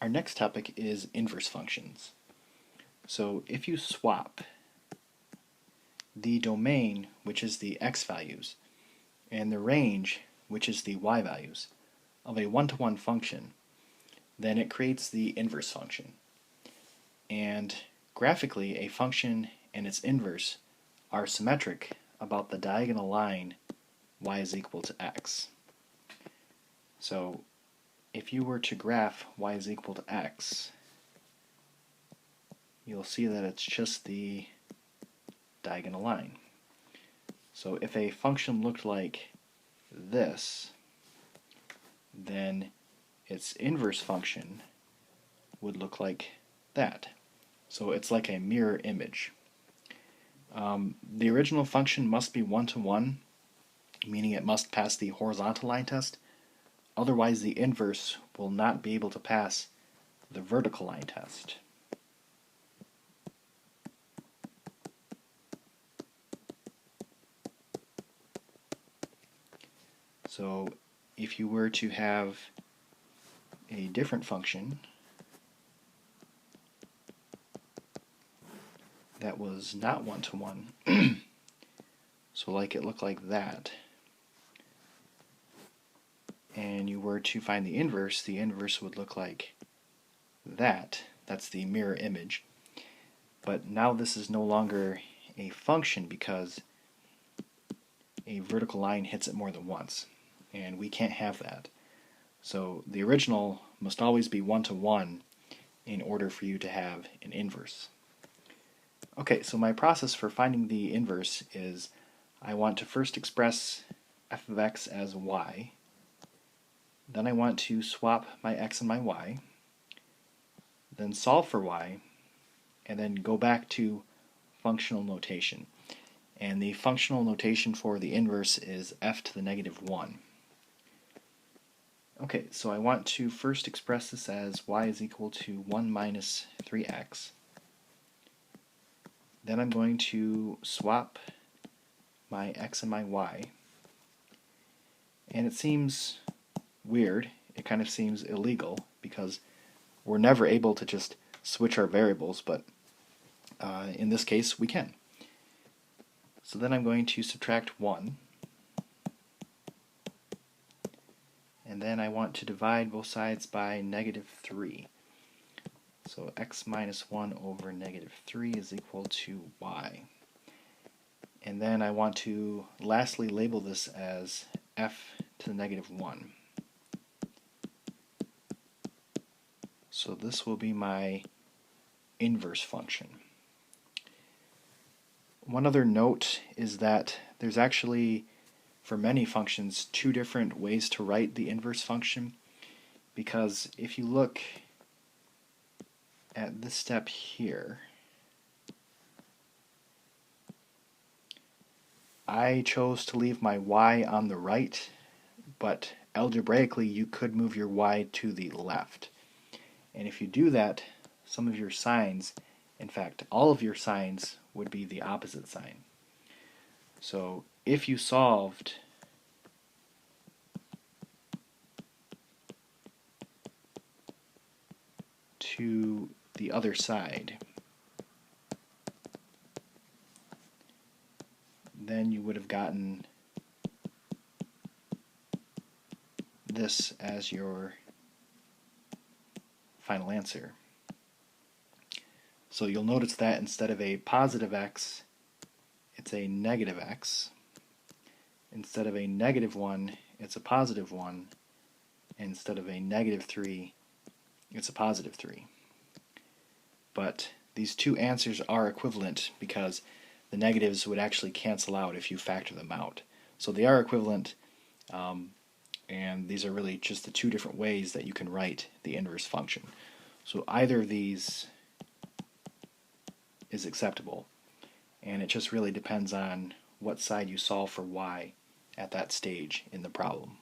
Our next topic is inverse functions. So if you swap the domain, which is the x values, and the range, which is the y values, of a one-to-one function, then it creates the inverse function. And graphically, a function and its inverse are symmetric about the diagonal line y is equal to x. So if you were to graph y is equal to x, you'll see that it's just the diagonal line. So if a function looked like this, then its inverse function would look like that. So it's like a mirror image. The original function must be one-to-one, meaning it must pass the horizontal line test. Otherwise, the inverse will not be able to pass the vertical line test. So if you were to have a different function that was not one-to-one, so like it looked like that, and you were to find the inverse would look like that. That's the mirror image. But now this is no longer a function because a vertical line hits it more than once, and we can't have that. So the original must always be one-to-one in order for you to have an inverse. Okay, so my process for finding the inverse is I want to first express f of x as y. Then I want to swap my x and my y. Then solve for y, and then go back to functional notation. And the functional notation for the inverse is f to the negative 1. Okay, so I want to first express this as y is equal to 1 minus 3x. Then I'm going to swap my x and my y. And it seems weird, it kind of seems illegal, because we're never able to just switch our variables, but in this case we can. So then I'm going to subtract 1. And then I want to divide both sides by negative 3. So x minus 1 over negative 3 is equal to y. And then I want to lastly label this as f to the negative 1. So this will be my inverse function. One other note is that there's actually, for many functions, two different ways to write the inverse function, because if you look at this step here, I chose to leave my y on the right, but algebraically you could move your y to the left. And if you do that, some of your signs, in fact all of your signs, would be the opposite sign. So if you solved to the other side, then you would have gotten this as your final answer. So you'll notice that instead of a positive x, it's a negative x. Instead of a negative 1, it's a positive 1. And instead of a negative 3, it's a positive 3. But these two answers are equivalent because the negatives would actually cancel out if you factor them out. So they are equivalent, and these are really just the two different ways that you can write the inverse function. So either of these is acceptable, and it just really depends on what side you solve for y at that stage in the problem.